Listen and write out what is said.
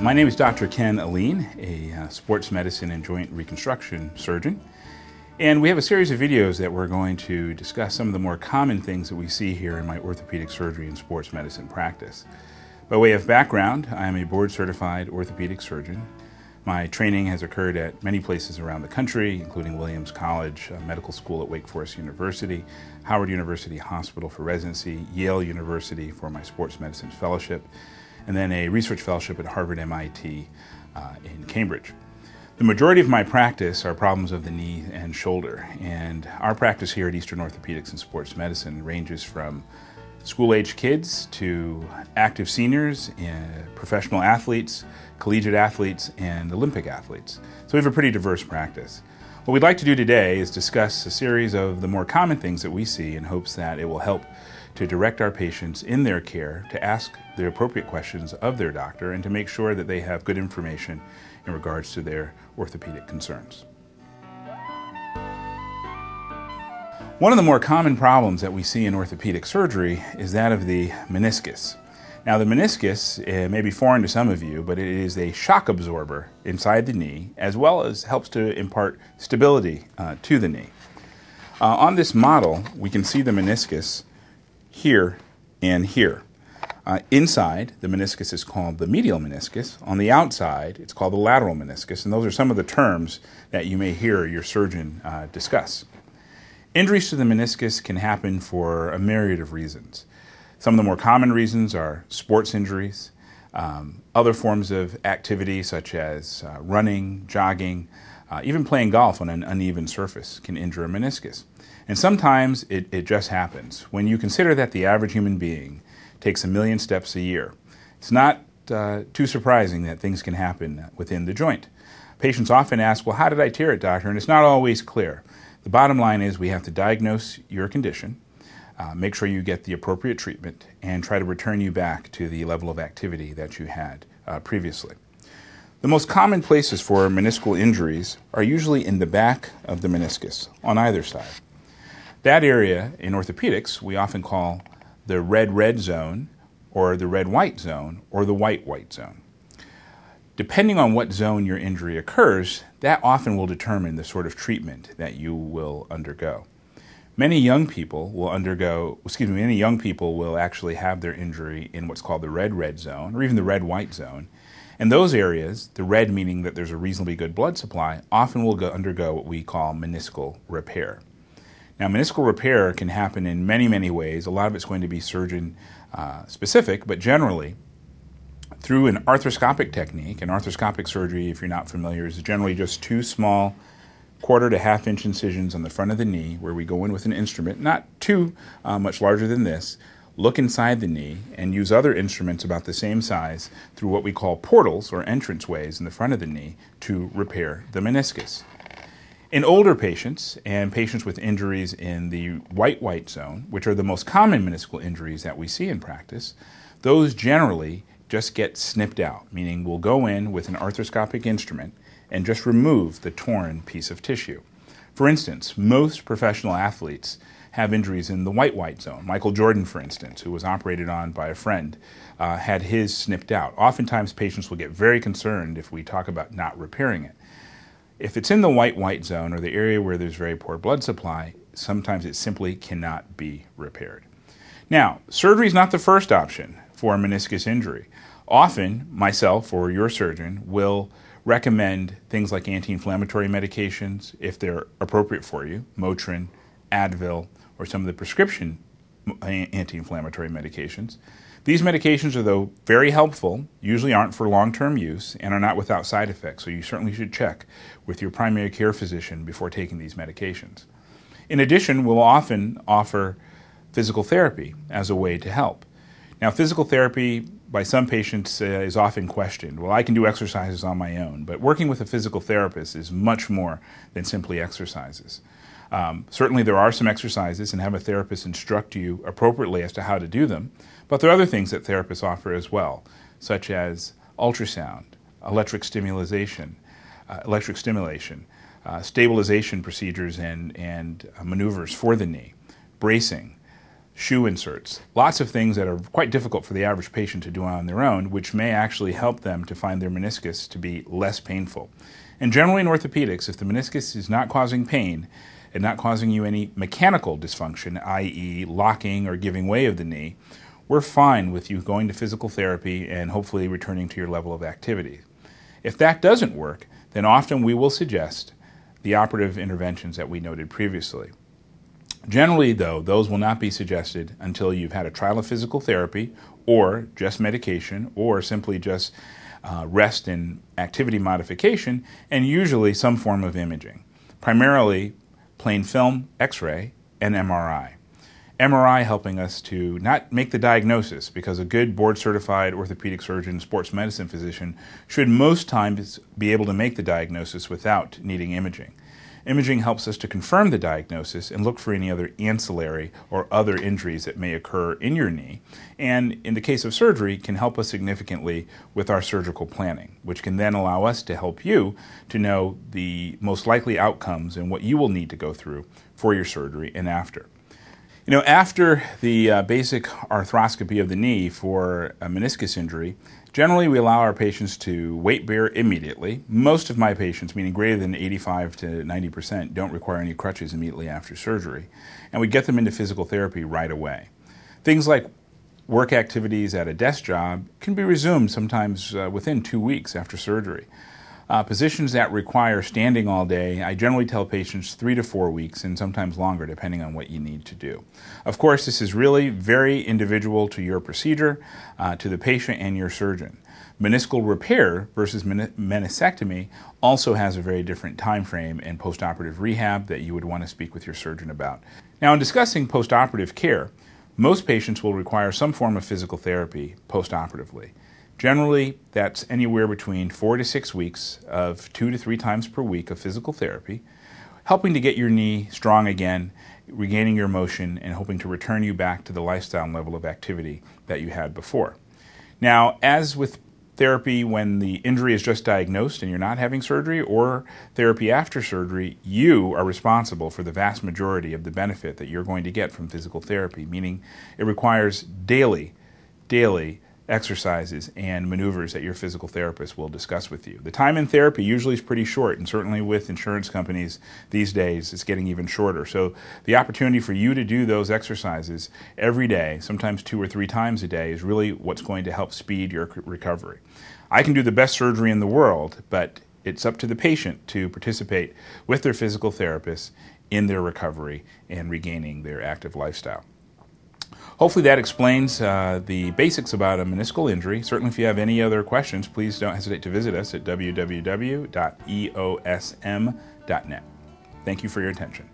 My name is Dr. Ken Alleyne, a sports medicine and joint reconstruction surgeon. And we have a series of videos that we're going to discuss some of the more common things that we see here in my orthopedic surgery and sports medicine practice. By way of background, I am a board-certified orthopedic surgeon. My training has occurred at many places around the country, including Williams College, Medical School at Wake Forest University, Howard University Hospital for residency, Yale University for my sports medicine fellowship, and then a research fellowship at Harvard MIT in Cambridge. The majority of my practice are problems of the knee and shoulder, and our practice here at Eastern Orthopedics and Sports Medicine ranges from school-age kids to active seniors, professional athletes, collegiate athletes, and Olympic athletes. So we have a pretty diverse practice. What we'd like to do today is discuss a series of the more common things that we see in hopes that it will help to direct our patients in their care to ask the appropriate questions of their doctor and to make sure that they have good information in regards to their orthopedic concerns. One of the more common problems that we see in orthopedic surgery is that of the meniscus. Now, the meniscus may be foreign to some of you, but it is a shock absorber inside the knee, as well as helps to impart stability to the knee. On this model, we can see the meniscus here and here. Inside, the meniscus is called the medial meniscus. On the outside, it's called the lateral meniscus, and those are some of the terms that you may hear your surgeon discuss. Injuries to the meniscus can happen for a myriad of reasons. Some of the more common reasons are sports injuries, other forms of activity such as running, jogging, even playing golf on an uneven surface can injure a meniscus. And sometimes it just happens. When you consider that the average human being takes 1 million steps a year, it's not too surprising that things can happen within the joint. Patients often ask, well, how did I tear it, doctor? And it's not always clear. The bottom line is we have to diagnose your condition, make sure you get the appropriate treatment, and try to return you back to the level of activity that you had previously. The most common places for meniscal injuries are usually in the back of the meniscus, on either side. That area in orthopedics we often call the red-red zone, or the red-white zone, or the white-white zone. Depending on what zone your injury occurs, that often will determine the sort of treatment that you will undergo. Many young people will actually have their injury in what's called the red-red zone, or even the red-white zone. And those areas, the red meaning that there's a reasonably good blood supply, often will undergo what we call meniscal repair. Now, meniscal repair can happen in many, many ways. A lot of it's going to be surgeon specific, but generally through an arthroscopic technique. And arthroscopic surgery, if you're not familiar, is generally just 2 small 1/4 to 1/2 inch incisions on the front of the knee where we go in with an instrument, not too much larger than this, look inside the knee and use other instruments about the same size through what we call portals or entranceways in the front of the knee to repair the meniscus. In older patients and patients with injuries in the white-white zone, which are the most common meniscal injuries that we see in practice, those generally just get snipped out, meaning we'll go in with an arthroscopic instrument and just remove the torn piece of tissue. For instance, most professional athletes have injuries in the white-white zone. Michael Jordan, for instance, who was operated on by a friend, had his snipped out. Oftentimes patients will get very concerned if we talk about not repairing it. If it's in the white-white zone or the area where there's very poor blood supply, sometimes it simply cannot be repaired. Now, surgery is not the first option for a meniscus injury. Often, myself or your surgeon will recommend things like anti-inflammatory medications if they're appropriate for you, Motrin, Advil, or some of the prescription anti-inflammatory medications. These medications are, though, very helpful, usually aren't for long-term use, and are not without side effects, so you certainly should check with your primary care physician before taking these medications. In addition, we'll often offer physical therapy as a way to help. Now, physical therapy by some patients is often questioned. Well, I can do exercises on my own, but working with a physical therapist is much more than simply exercises. Certainly there are some exercises, and have a therapist instruct you appropriately as to how to do them, but there are other things that therapists offer as well, such as ultrasound, electric stimulation, stabilization procedures and maneuvers for the knee, bracing, shoe inserts. Lots of things that are quite difficult for the average patient to do on their own, which may actually help them to find their meniscus to be less painful. And generally in orthopedics, if the meniscus is not causing pain and not causing you any mechanical dysfunction, i.e. locking or giving way of the knee, we're fine with you going to physical therapy and hopefully returning to your level of activity. If that doesn't work, then often we will suggest the operative interventions that we noted previously. Generally, though, those will not be suggested until you've had a trial of physical therapy or just medication or simply just rest and activity modification, and usually some form of imaging, primarily plain film, X-ray, and MRI. MRI helping us to not make the diagnosis, because a good board-certified orthopedic surgeon, sports medicine physician should most times be able to make the diagnosis without needing imaging. Imaging helps us to confirm the diagnosis and look for any other ancillary or other injuries that may occur in your knee, and in the case of surgery can help us significantly with our surgical planning, which can then allow us to help you to know the most likely outcomes and what you will need to go through for your surgery and after. You know, after the basic arthroscopy of the knee for a meniscus injury, generally we allow our patients to weight bear immediately. Most of my patients, meaning greater than 85 to 90%, don't require any crutches immediately after surgery, and we get them into physical therapy right away. Things like work activities at a desk job can be resumed sometimes within 2 weeks after surgery. Positions that require standing all day, I generally tell patients 3 to 4 weeks and sometimes longer depending on what you need to do. Of course, this is really very individual to your procedure, to the patient and your surgeon. Meniscal repair versus meniscectomy also has a very different time frame and postoperative rehab that you would want to speak with your surgeon about. Now, in discussing postoperative care, most patients will require some form of physical therapy postoperatively. Generally, that's anywhere between 4 to 6 weeks of 2 to 3 times per week of physical therapy, helping to get your knee strong again, regaining your motion, and hoping to return you back to the lifestyle and level of activity that you had before. Now, as with therapy when the injury is just diagnosed and you're not having surgery, or therapy after surgery, you are responsible for the vast majority of the benefit that you're going to get from physical therapy, meaning it requires daily exercises and maneuvers that your physical therapist will discuss with you. The time in therapy usually is pretty short, and certainly with insurance companies these days it's getting even shorter. So the opportunity for you to do those exercises every day, sometimes 2 or 3 times a day, is really what's going to help speed your recovery. I can do the best surgery in the world, but it's up to the patient to participate with their physical therapist in their recovery and regaining their active lifestyle. Hopefully that explains the basics about a meniscal injury. Certainly if you have any other questions, please don't hesitate to visit us at www.eosm.net. Thank you for your attention.